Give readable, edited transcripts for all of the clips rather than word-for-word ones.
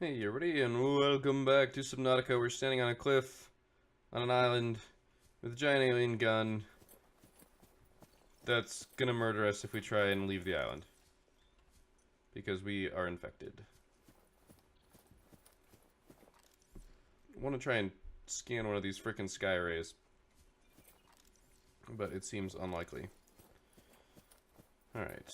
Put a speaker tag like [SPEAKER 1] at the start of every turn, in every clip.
[SPEAKER 1] Hey everybody, and welcome back to Subnautica. We're standing on a cliff, on an island, with a giant alien gun that's gonna murder us if we try and leave the island. Because we are infected. I want to try and scan one of these frickin' sky rays, but it seems unlikely. Alright.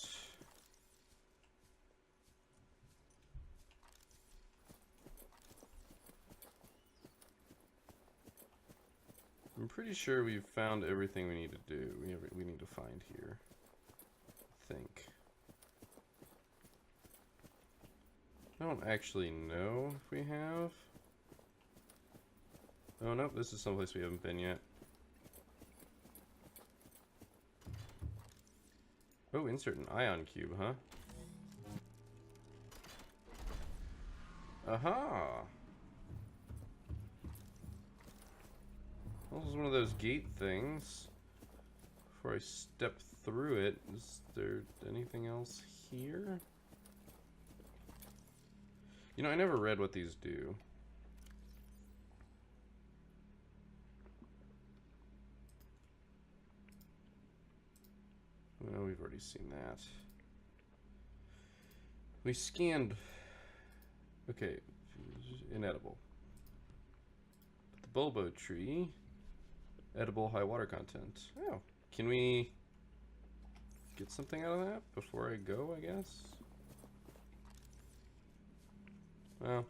[SPEAKER 1] I'm pretty sure we've found everything we need to do. We need to find here. I think. I don't actually know if we have. Oh no, this is someplace we haven't been yet. Oh, insert an ion cube, huh? Aha! This is one of those gate things. Before I step through it, is there anything else here? You know, I never read what these do. Well, we've already seen that. We scanned... Okay, inedible. The bulbo tree. Edible high water content. Oh, can we get something out of that before I go, I guess? Well.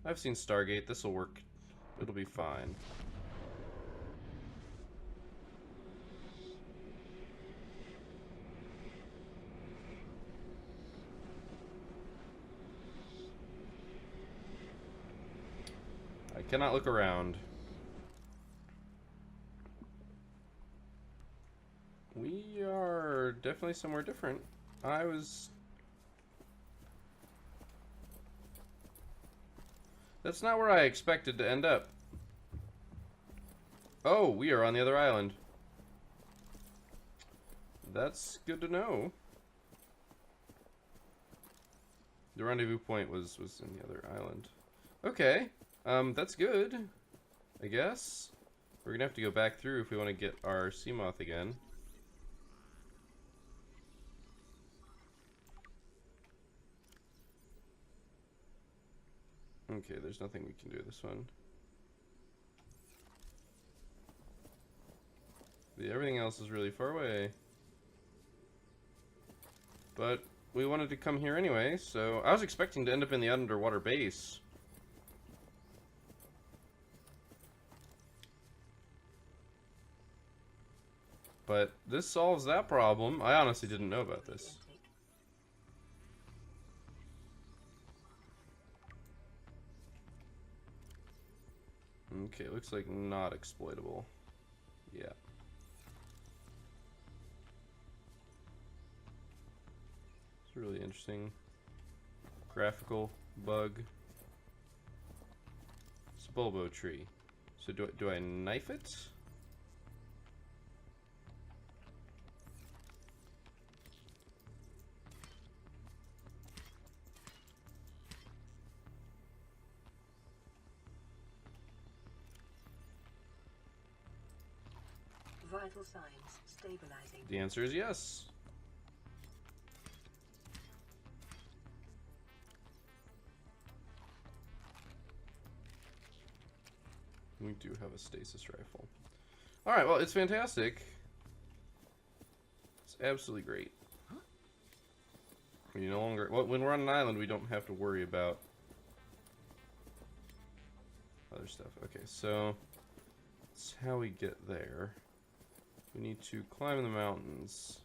[SPEAKER 1] I've seen Stargate. This'll work. It'll be fine. I cannot look around. We are definitely somewhere different. That's not where I expected to end up. Oh, we are on the other island. That's good to know. The rendezvous point was in the other island. Okay. That's good, I guess. We're gonna have to go back through if we want to get our Seamoth again. Okay, there's nothing we can do with this one. Everything else is really far away. But we wanted to come here anyway, so I was expecting to end up in the underwater base. But this solves that problem. I honestly didn't know about this. Okay, looks like not exploitable. Yeah. It's a really interesting graphical bug. It's a bulbo tree. So do I knife it?
[SPEAKER 2] Vital signs stabilizing.
[SPEAKER 1] The answer is yes. We do have a stasis rifle. Alright, well, it's fantastic. It's absolutely great. We no longer... Well, when we're on an island, we don't have to worry about other stuff. Okay, so that's how we get there. We need to climb the mountains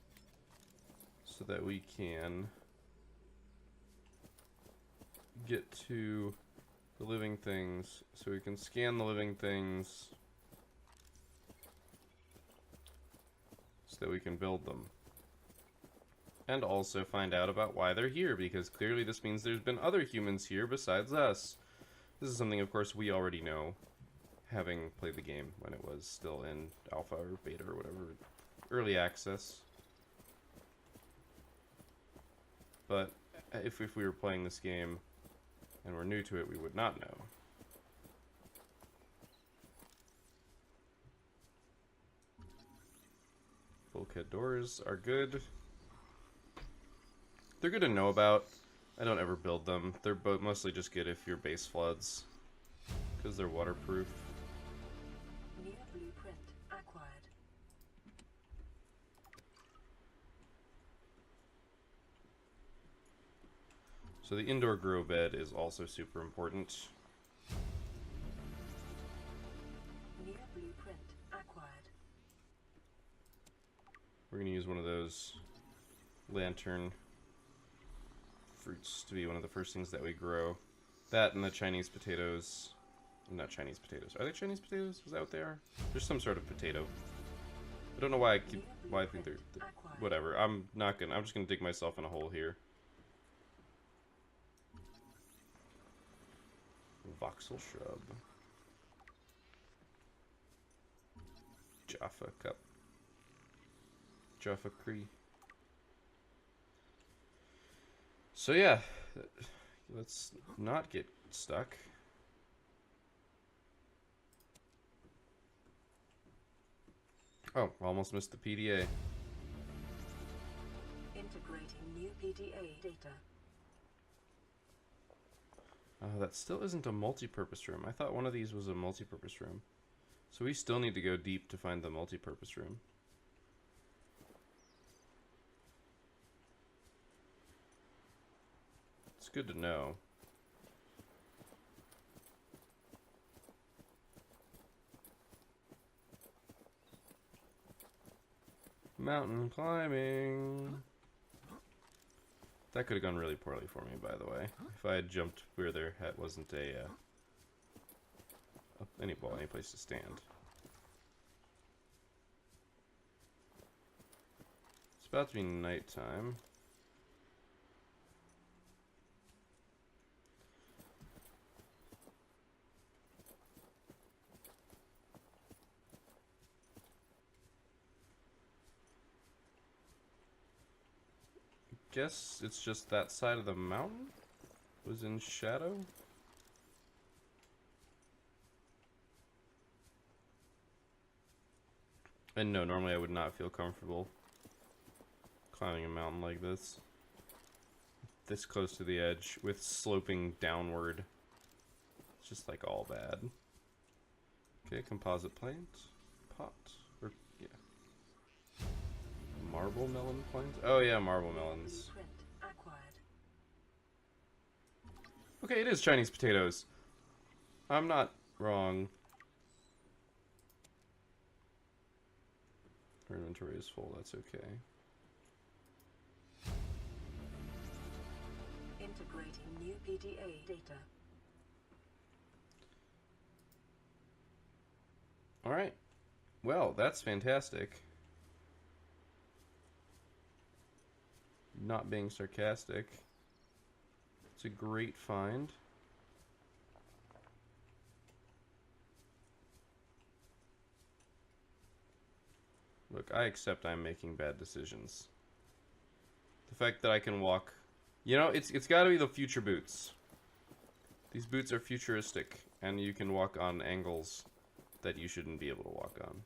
[SPEAKER 1] so that we can get to the living things, so we can scan the living things so that we can build them. And also find out about why they're here, because clearly this means there's been other humans here besides us. This is something, of course, we already know, having played the game when it was still in alpha or beta or whatever, early access. But if we were playing this game and we're new to it, we would not know. Bulkhead doors are good. They're good to know about. I don't ever build them. They're mostly just good if your base floods, because they're waterproof.
[SPEAKER 2] New blueprint acquired.
[SPEAKER 1] So the indoor grow bed is also super important.
[SPEAKER 2] New blueprint acquired.
[SPEAKER 1] We're going to use one of those lantern fruits to be one of the first things that we grow. That and the Chinese potatoes. Not Chinese potatoes. Are they Chinese potatoes? Is that what they are? There's some sort of potato. I don't know why I think they're whatever. I'm just gonna dig myself in a hole here. Voxel shrub. Jaffa cup. Jaffa Cree. So yeah, let's not get stuck. Oh, almost missed the PDA.
[SPEAKER 2] Integrating new PDA data.
[SPEAKER 1] That still isn't a multi-purpose room. I thought one of these was a multi-purpose room. So we still need to go deep to find the multi-purpose room. It's good to know. Mountain climbing. That could have gone really poorly for me, by the way. If I had jumped where there wasn't any place to stand. It's about to be nighttime. Guess it's just that side of the mountain was in shadow. And no, normally I would not feel comfortable climbing a mountain like this. This close to the edge with sloping downward. It's just like all bad. Okay, composite plant. Pot. Or, yeah. Marble melon plants? Oh yeah, marble melons. Okay, it is Chinese potatoes. I'm not wrong. Our inventory is full, that's okay.
[SPEAKER 2] Integrating new PDA data.
[SPEAKER 1] Alright. Well, that's fantastic. Not being sarcastic. It's a great find. Look, I accept I'm making bad decisions. The fact that I can walk... You know, it's got to be the future boots. These boots are futuristic, and you can walk on angles that you shouldn't be able to walk on.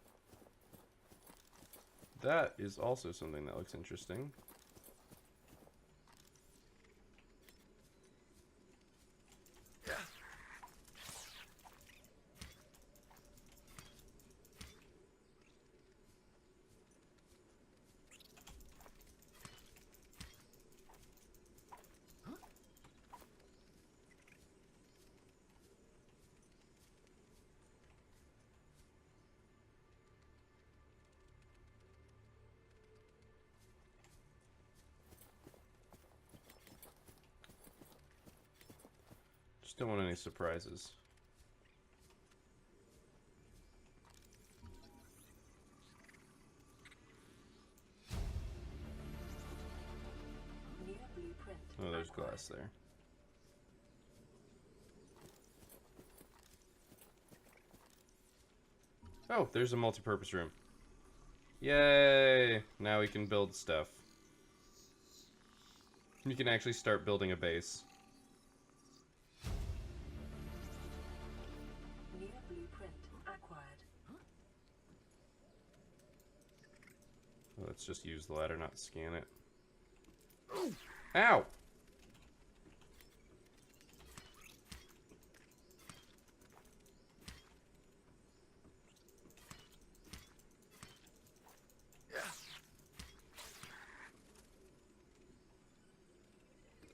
[SPEAKER 1] That is also something that looks interesting. Just don't want any surprises.
[SPEAKER 2] New blueprint.
[SPEAKER 1] Oh, there's glass there. Oh, there's a multi-purpose room. Yay! Now we can build stuff. You can actually start building a base.
[SPEAKER 2] New blueprint acquired.
[SPEAKER 1] Let's just use the ladder, not scan it. Ow!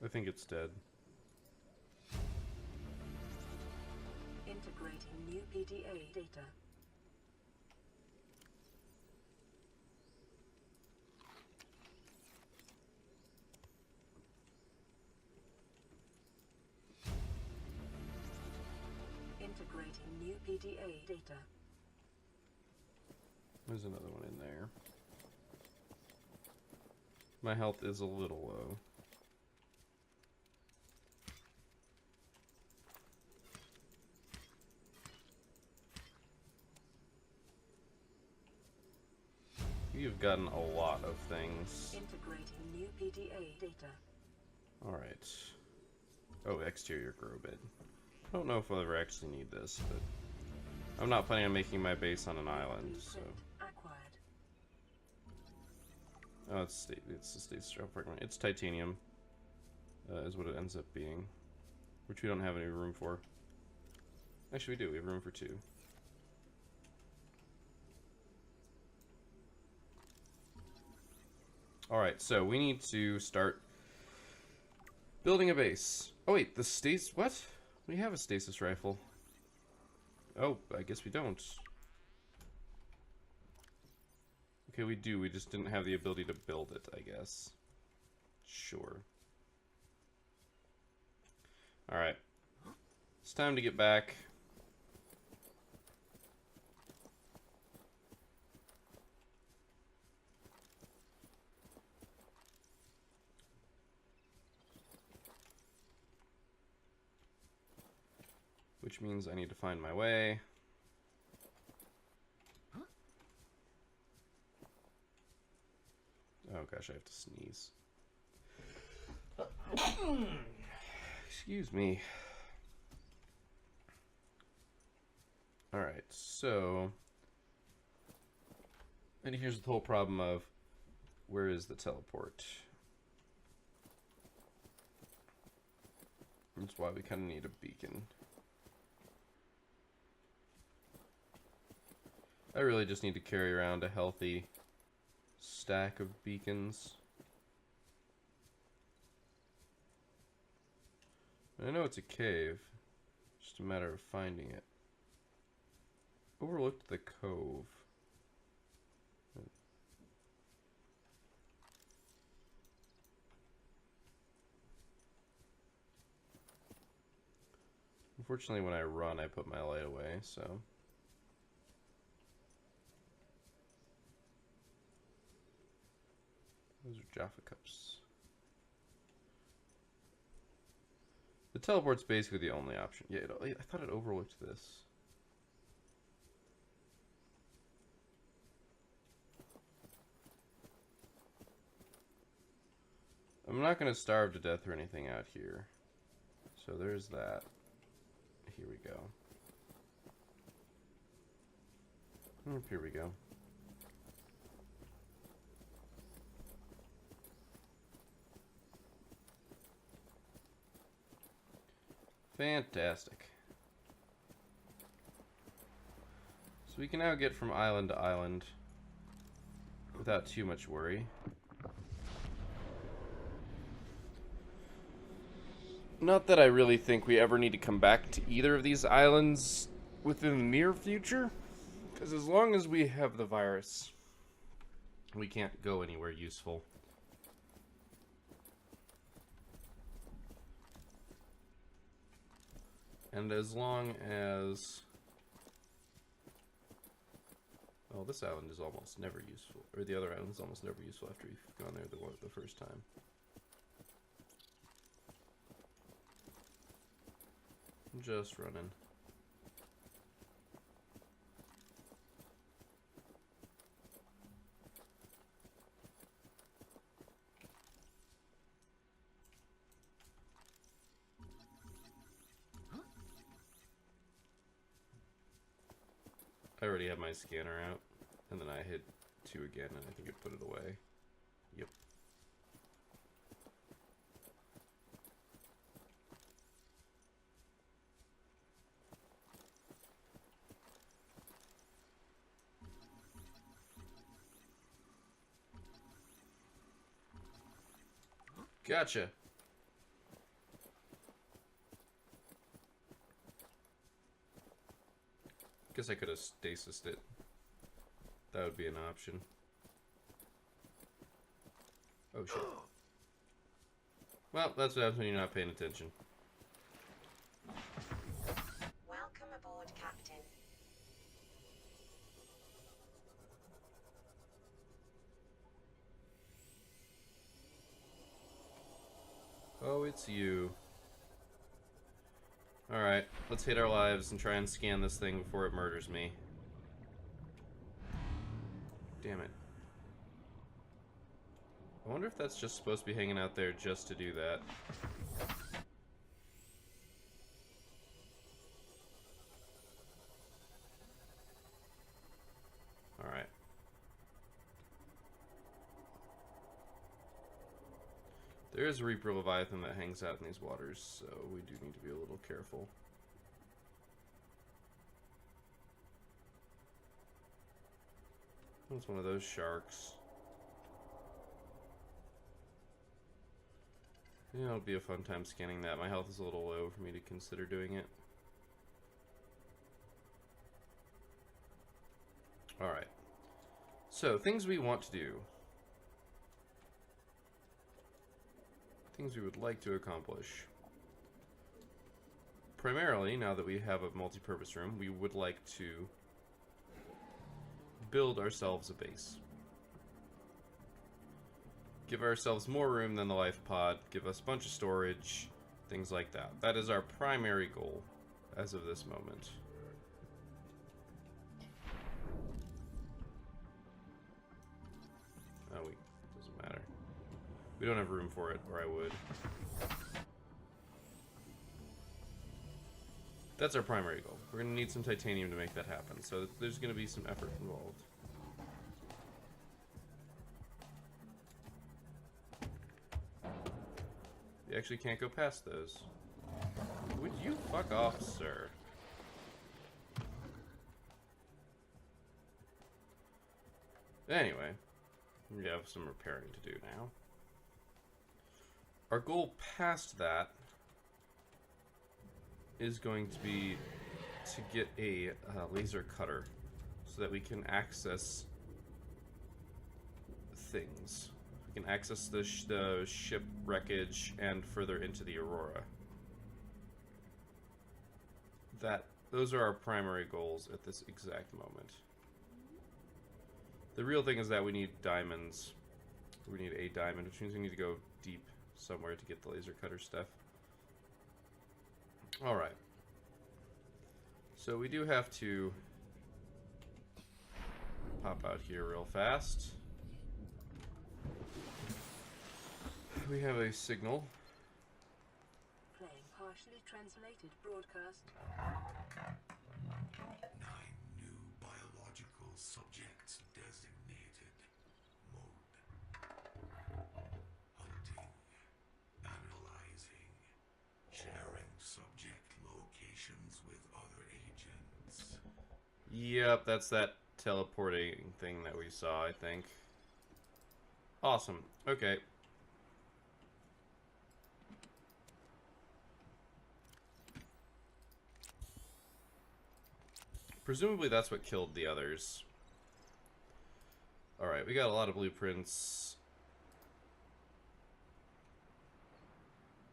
[SPEAKER 1] I think it's dead.
[SPEAKER 2] Integrating new PDA data. Integrating new PDA data.
[SPEAKER 1] There's another one in there. My health is a little low. You've gotten a lot of things.
[SPEAKER 2] Integrating new PDA data.
[SPEAKER 1] Alright. Oh, exterior grow bed. I don't know if I'll ever actually need this, but I'm not planning on making my base on an island, so.
[SPEAKER 2] Acquired.
[SPEAKER 1] Oh, it's the state strap fragment. It's titanium, is what it ends up being, which we don't have any room for. Actually, we do. We have room for 2. Alright, so we need to start building a base. Oh wait, the stasis... What? We have a stasis rifle. Oh, I guess we don't. Okay, we do. We just didn't have the ability to build it, I guess. Sure. Alright. It's time to get back. Which means I need to find my way. Oh gosh, I have to sneeze. Excuse me. Alright, so... And here's the whole problem of... Where is the teleport? That's why we kind of need a beacon. I really just need to carry around a healthy stack of beacons. I know it's a cave, just a matter of finding it. Overlooked the cove. Unfortunately, when I run, I put my light away, so... Those are Jaffa cups. The teleport's basically the only option. Yeah, I thought it overlooked this. I'm not going to starve to death or anything out here. So there's that. Here we go. Here we go. Fantastic. So we can now get from island to island without too much worry. Not that I really think we ever need to come back to either of these islands within the near future, because as long as we have the virus, we can't go anywhere useful. And as long as... Oh, this island is almost never useful. Or the other island is almost never useful after we've gone there the first time. I'm just running. I already have my scanner out. And then I hit 2 again, and I think it put it away. Yep. Gotcha. Guess I could have stasised it. That would be an option. Oh shit. Well, that's what happens when you're not paying attention.
[SPEAKER 2] Welcome aboard, Captain.
[SPEAKER 1] Oh, it's you. Alright, let's hate our lives and try and scan this thing before it murders me. Damn it. I wonder if that's just supposed to be hanging out there just to do that. Alright. There is a Reaper Leviathan that hangs out in these waters, so we do need to be a little careful. It's one of those sharks. Yeah, it'll be a fun time scanning that. My health is a little low for me to consider doing it. Alright. So, things we want to do. Things we would like to accomplish. Primarily, now that we have a multi-purpose room, we would like to build ourselves a base. Give ourselves more room than the life pod, give us a bunch of storage, things like that. That is our primary goal as of this moment. Oh, doesn't matter. We don't have room for it, or I would. That's our primary goal. We're going to need some titanium to make that happen, so there's going to be some effort involved. You actually can't go past those. Would you fuck off, sir? Anyway, we have some repairing to do now. Our goal past that is going to be to get a laser cutter so that we can access things. We can access the ship wreckage and further into the Aurora. Those are our primary goals at this exact moment. The real thing is that we need diamonds. We need a diamond, which means we need to go deep somewhere to get the laser cutter stuff. Alright. So we do have to pop out here real fast. We have a signal.
[SPEAKER 2] Playing partially translated broadcast.
[SPEAKER 3] 9 new biological subjects designated. Mode. Hunting. Analyzing. Sharing subject locations with other agents.
[SPEAKER 1] Yep, that's that teleporting thing that we saw, I think. Awesome. Okay. Presumably that's what killed the others. Alright, we got a lot of blueprints.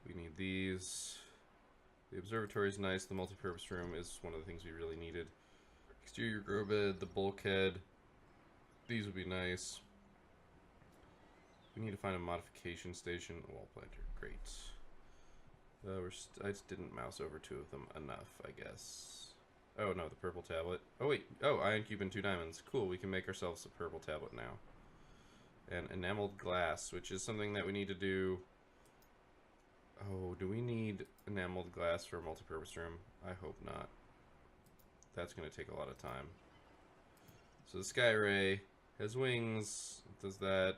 [SPEAKER 1] We need these. The observatory is nice. The multipurpose room is one of the things we really needed. Exterior grow bed, the bulkhead. These would be nice. We need to find a modification station. A wall planter. Great. I just didn't mouse over 2 of them enough, I guess. Oh no, the purple tablet. Oh wait, iron cube and 2 diamonds. Cool, we can make ourselves a purple tablet now. And enameled glass, which is something that we need to do. Oh, do we need enameled glass for a multipurpose room? I hope not. That's going to take a lot of time. So the Sky Ray has wings. Does that.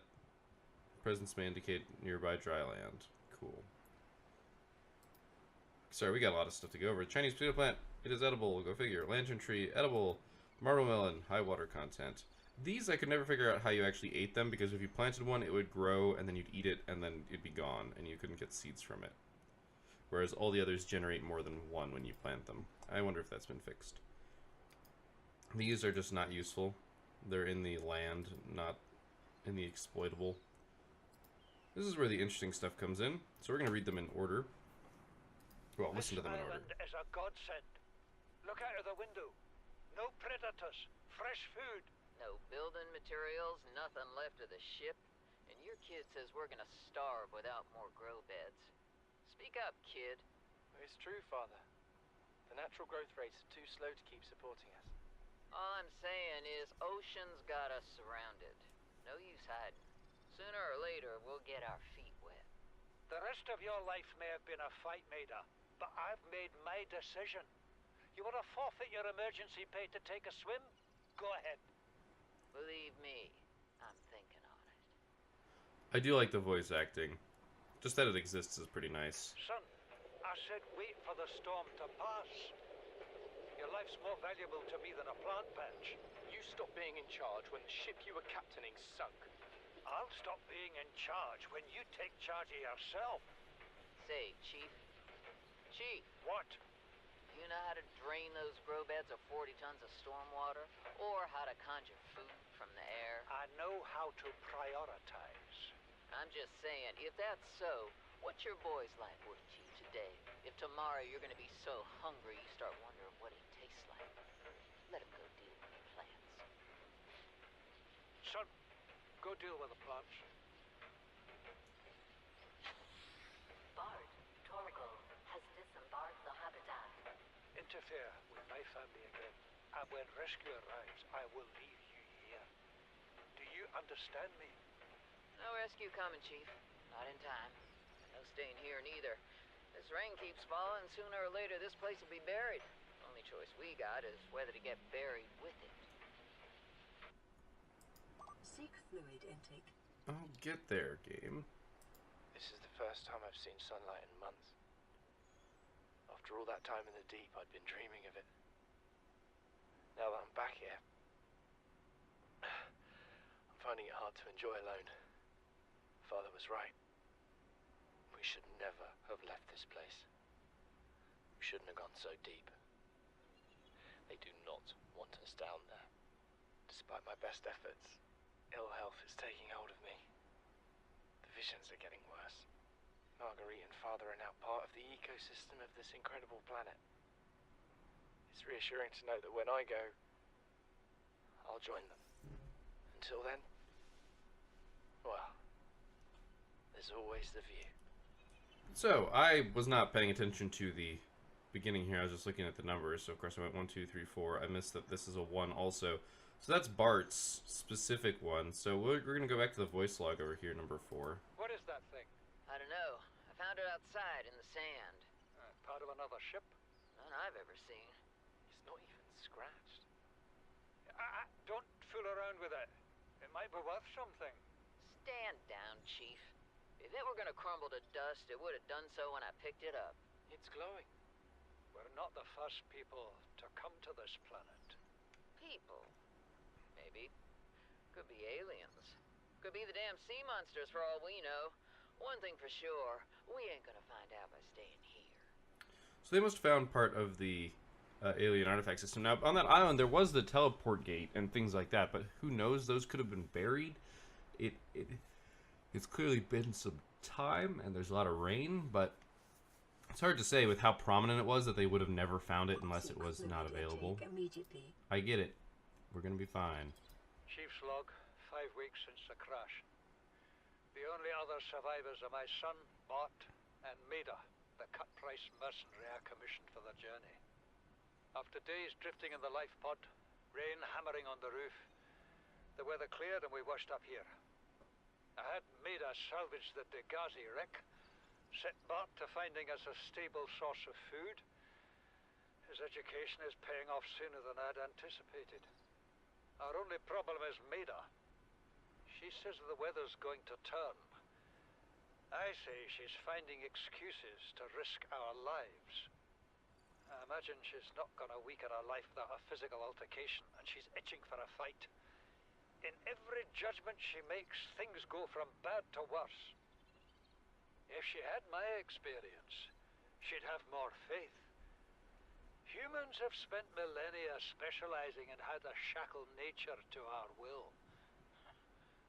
[SPEAKER 1] Presence may indicate nearby dry land. Cool. Sorry, we got a lot of stuff to go over. Chinese potato plant. It is edible. Go figure. Lantern tree. Edible. Marble melon. High water content. These I could never figure out how you actually ate them, because if you planted one, it would grow, and then you'd eat it, and then it'd be gone, and you couldn't get seeds from it. Whereas all the others generate more than one when you plant them. I wonder if that's been fixed. These are just not useful. They're in the land, not in the exploitable. This is where the interesting stuff comes in, so we're going to read them in order. Well, listen to them in order.
[SPEAKER 4] This island is a godsend. Look out of the window. No predators. Fresh food.
[SPEAKER 5] No building materials, nothing left of the ship, and your kid says we're gonna starve without more grow beds. Speak up, kid.
[SPEAKER 6] It's true, Father. The natural growth rates are too slow to keep supporting us.
[SPEAKER 5] All I'm saying is ocean's got us surrounded. No use hiding. Sooner or later, we'll get our feet wet.
[SPEAKER 4] The rest of your life may have been a fight, Maida, but I've made my decision. You want to forfeit your emergency pay to take a swim? Go ahead.
[SPEAKER 5] Believe me, I'm thinking on it.
[SPEAKER 1] I do like the voice acting. Just that it exists is pretty nice.
[SPEAKER 4] Son, I said wait for the storm to pass. Your life's more valuable to me than a plant patch.
[SPEAKER 6] You stopped being in charge when the ship you were captaining sunk.
[SPEAKER 4] I'll stop being in charge when you take charge of yourself.
[SPEAKER 5] Say, Chief. Chief,
[SPEAKER 4] What?
[SPEAKER 5] do you know how to drain those grow beds of 40 tons of storm water? Or how to conjure food from the air?
[SPEAKER 4] I know how to prioritize.
[SPEAKER 5] I'm just saying, if that's so, what's your boy's life worth to you today? If tomorrow you're gonna be so hungry you start wondering what he tastes like, let him go deal with the plants.
[SPEAKER 4] Son, go deal with the plants.
[SPEAKER 2] Bard, Torgal has disembarked the habitat.
[SPEAKER 4] Interfere with my family again, and when rescue arrives, I will leave you here. Do you understand me?
[SPEAKER 5] No rescue coming, Chief. Not in time. No staying here neither. This rain keeps falling, sooner or later this place will be buried. Only choice we got is whether to get buried with it.
[SPEAKER 2] Seek fluid intake.
[SPEAKER 1] I'll get there, game.
[SPEAKER 6] This is the first time I've seen sunlight in months. After all that time in the deep, I'd been dreaming of it. Now that I'm back here, I'm finding it hard to enjoy alone. Father was right. We should never have left this place. We shouldn't have gone so deep. They do not want us down there. Despite my best efforts, ill health is taking hold of me. The visions are getting worse. Marguerite and Father are now part of the ecosystem of this incredible planet. It's reassuring to know that when I go, I'll join them. Until then, well, there's always the view.
[SPEAKER 1] So, I was not paying attention to the beginning here. I was just looking at the numbers. So, of course, I went 1, 2, 3, 4. I missed that this is a 1 also. So, that's Bart's specific one. So, we're going to go back to the voice log over here, number 4.
[SPEAKER 4] What is that thing?
[SPEAKER 5] I don't know. I found it outside in the sand.
[SPEAKER 4] Part of another ship?
[SPEAKER 5] None I've ever seen.
[SPEAKER 6] It's not even scratched.
[SPEAKER 4] Don't fool around with it. It might be worth something.
[SPEAKER 5] Stand down, Chief. If it were gonna crumble to dust, it would have done so when I picked it up.
[SPEAKER 6] It's glowing.
[SPEAKER 4] We're not the first people to come to this planet.
[SPEAKER 5] People. Maybe. Could be aliens. Could be the damn sea monsters for all we know. One thing for sure, we ain't gonna find out by staying here.
[SPEAKER 1] So, they must have found part of the alien artifact system. Now, on that island, there was the teleport gate and things like that, but who knows? Those could have been buried. It's clearly been some time, and there's a lot of rain, but it's hard to say with how prominent it was that they would have never found it unless it was not available.
[SPEAKER 2] Immediately.
[SPEAKER 1] I get it. We're going to be fine.
[SPEAKER 4] Chief's log, 5 weeks since the crash. The only other survivors are my son, Bart, and Maida, the cut-price mercenary I commissioned for the journey. After days drifting in the life pod, rain hammering on the roof, the weather cleared and we washed up here. I had Maida salvage the Degazi wreck, set Bart to finding us a stable source of food. His education is paying off sooner than I'd anticipated. Our only problem is Maida. She says the weather's going to turn. I say she's finding excuses to risk our lives. I imagine she's not gonna weaken her life without a physical altercation, and she's itching for a fight. In every judgment she makes, things go from bad to worse. If she had my experience, she'd have more faith. Humans have spent millennia specializing in how to shackle nature to our will.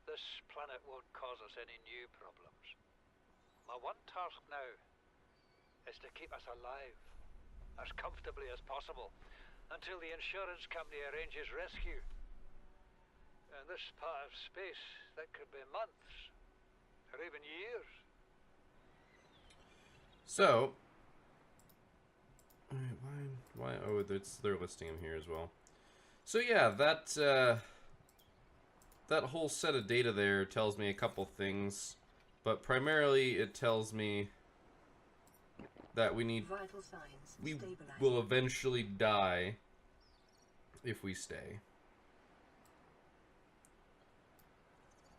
[SPEAKER 4] This planet won't cause us any new problems. My one task now is to keep us alive, as comfortably as possible, until the insurance company arranges rescue. In this part of space, that could be months, or even years.
[SPEAKER 1] So, why? Oh, they're listing them here as well. So yeah, that whole set of data there tells me a couple things, but primarily it tells me that we will eventually die if we stay.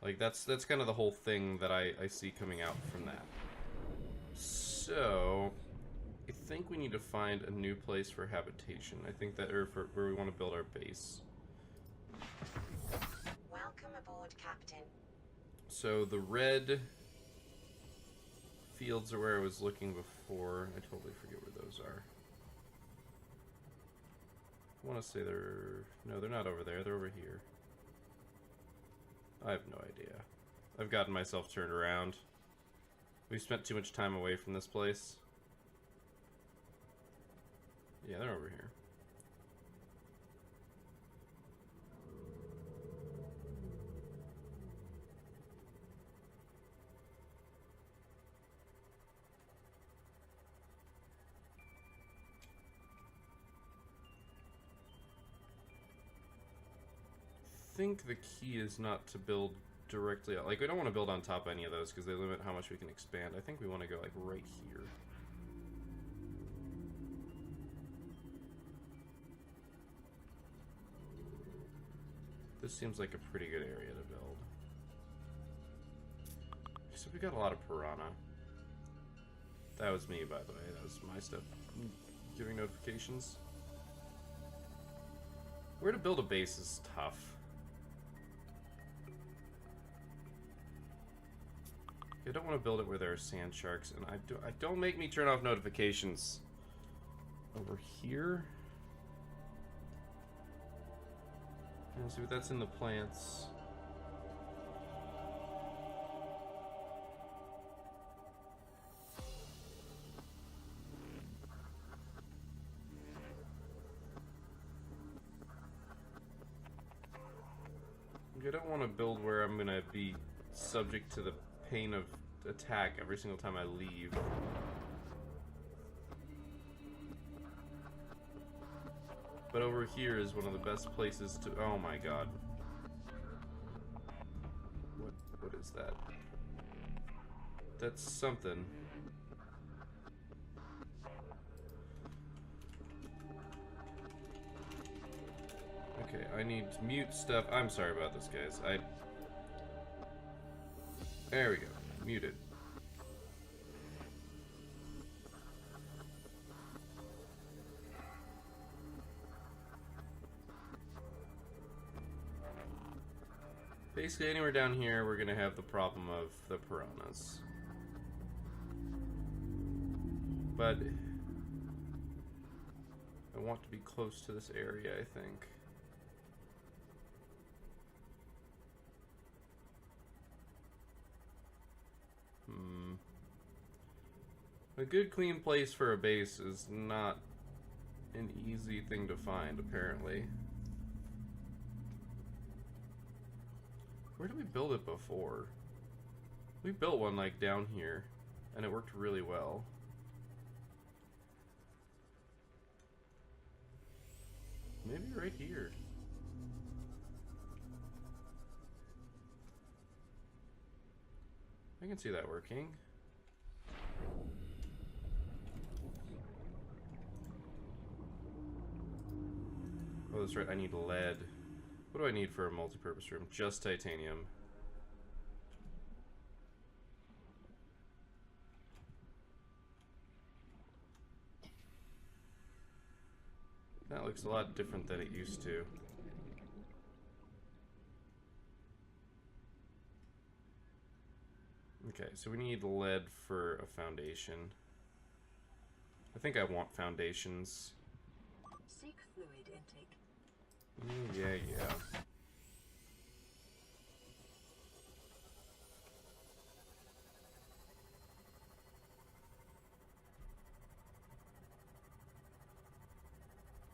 [SPEAKER 1] Like that's kind of the whole thing that I see coming out from that. So I think we need to find a new place for habitation. I think that, or for where we want to build our base.
[SPEAKER 7] Welcome aboard, Captain.
[SPEAKER 1] So the red fields are where I was looking before. I totally forget where those are. I want to say no, they're not over there. They're over here. I have no idea. I've gotten myself turned around. We've spent too much time away from this place. Yeah, they're over here. I think the key is not to build directly, like we don't want to build on top of any of those because they limit how much we can expand. I think we want to go like right here. This seems like a pretty good area to build. So we got a lot of piranha. That was me, by the way. That was my stuff giving notifications. Where to build a base is tough. I don't want to build it where there are sand sharks, and I don't make me turn off notifications. Over here. Let's see what that's in the plants. I don't want to build where I'm going to be subject to the pain of attack every single time I leave. But over here is one of the best places to... Oh my god. What is that? That's something. Okay, I need to mute stuff. I'm sorry about this, guys. There we go. Muted. Basically, anywhere down here, we're gonna have the problem of the piranhas. But I want to be close to this area, I think. A good clean place for a base is not an easy thing to find, apparently. Where did we build it before? We built one like down here, and it worked really well. Maybe right here. I can see that working. Oh, that's right, I need lead. What do I need for a multi-purpose room? Just titanium. That looks a lot different than it used to. Okay, so we need lead for a foundation. I think I want foundations.
[SPEAKER 2] Seek fluid intake.
[SPEAKER 1] Yeah.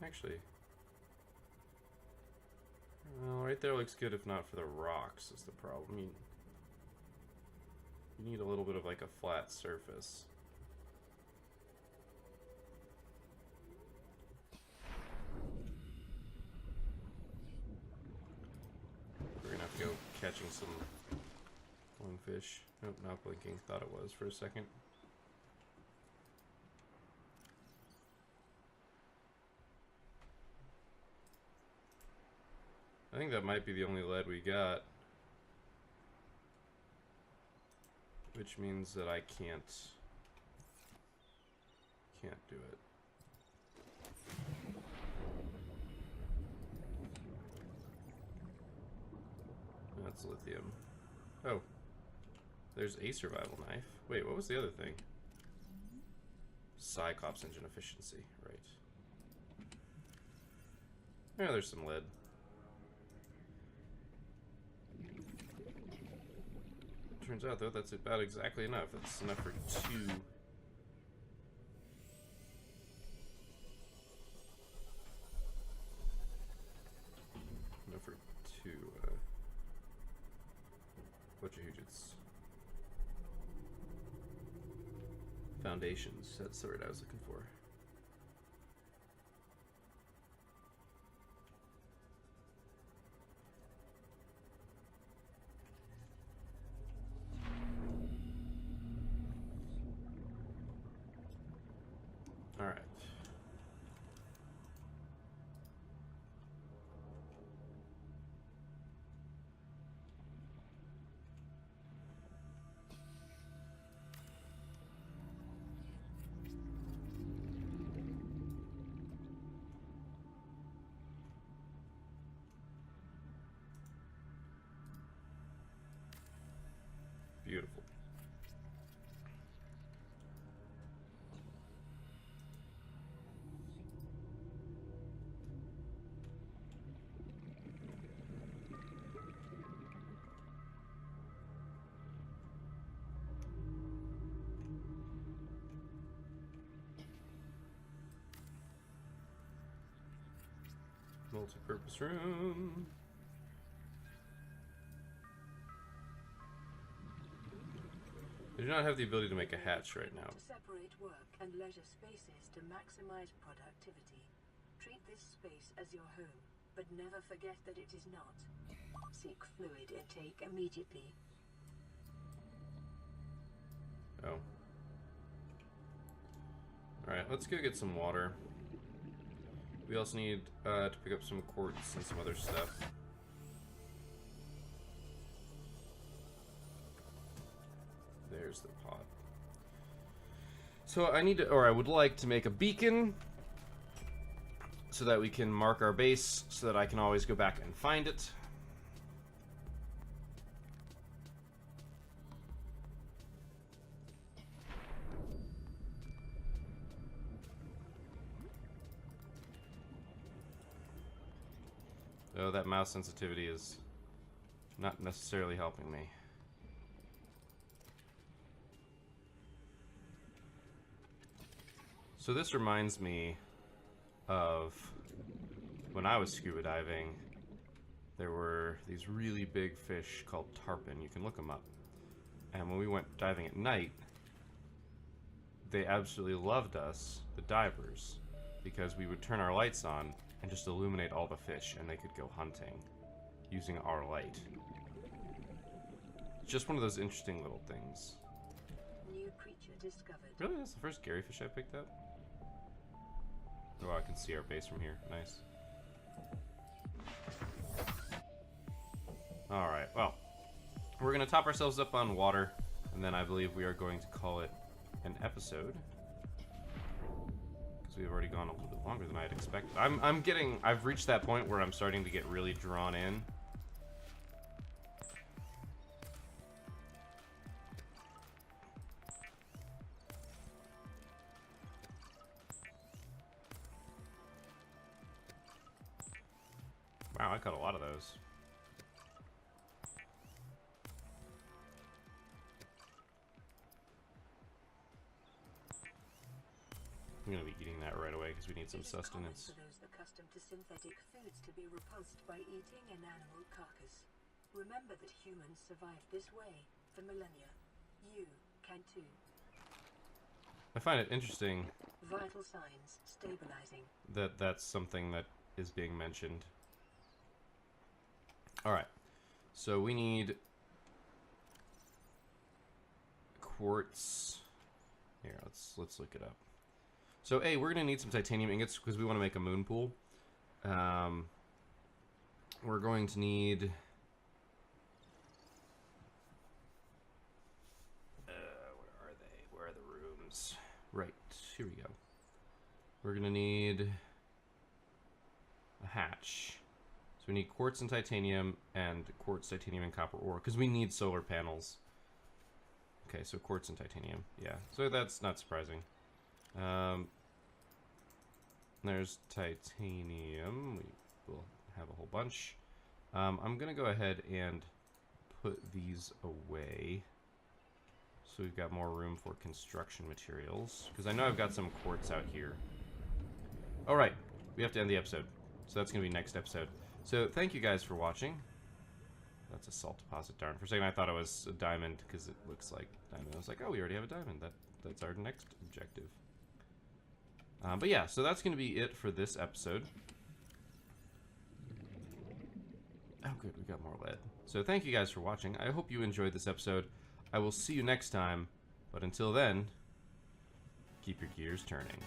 [SPEAKER 1] Actually, well, right there looks good, if not for the rocks is the problem. You need a little bit of like a flat surface. We're gonna have to go catching some lungfish. Nope, not blinking. Thought it was for a second. I think that might be the only lead we got. Which means that I can't do it. That's lithium. Oh. There's a survival knife. Wait, what was the other thing? Cyclops engine efficiency, right. Yeah, there's some lead. Turns out, though, that's about exactly enough. That's enough for 2. Enough for 2, Whatchahoochits. Foundations. That's the word I was looking for. Alright. Beautiful. Multi-purpose room. I do not have the ability to make a hatch right now.
[SPEAKER 2] To separate work and leisure spaces to maximize productivity. Treat this space as your home, but never forget that it is not. Seek fluid intake immediately.
[SPEAKER 1] Oh. Alright, let's go get some water. We also need to pick up some quartz and some other stuff. There's the pot. So I need to, or I would like to make a beacon so that we can mark our base so that I can always go back and find it. Oh, that mouse sensitivity is not necessarily helping me. So this reminds me of when I was scuba diving. There were these really big fish called tarpon. You can look them up. And when we went diving at night, they absolutely loved us, the divers, because we would turn our lights on and just illuminate all the fish, and they could go hunting using our light. Just one of those interesting little things.
[SPEAKER 2] New creature discovered.
[SPEAKER 1] Really? That's the first Gary fish I picked up? Oh, I can see our base from here. Nice. Alright, well, we're going to top ourselves up on water, and then I believe we are going to call it an episode. Because we've already gone a little bit longer than I had expected. I've reached that point where I'm starting to get really drawn in. Wow, I caught a lot of those. I'm gonna be eating that right away because we need some sustenance.
[SPEAKER 2] It is common for those accustomed to synthetic foods to be repulsed by eating an animal carcass. Remember that humans survived this way for millennia. You can too.
[SPEAKER 1] I find it interesting
[SPEAKER 2] Vital signs stabilizing.
[SPEAKER 1] that that's something that is being mentioned. Alright, so we need quartz. Here, let's look it up. So A, we're gonna need some titanium ingots because we want to make a moon pool. We're going to need where are they? Where are the rooms? Right, here we go. We're gonna need a hatch. So we need quartz and titanium, and quartz, titanium, and copper ore, because we need solar panels. Okay, so quartz and titanium, yeah. So that's not surprising. There's titanium. We will have a whole bunch. I'm going to go ahead and put these away, so we've got more room for construction materials, because I know I've got some quartz out here. All right, we have to end the episode, so that's going to be next episode. So thank you guys for watching. That's a salt deposit, darn. For a second I thought it was a diamond because it looks like diamond. I was like, oh, we already have a diamond. That's our next objective. But yeah, so that's going to be it for this episode. Oh good, we got more lead. So thank you guys for watching. I hope you enjoyed this episode. I will see you next time, but until then, keep your gears turning.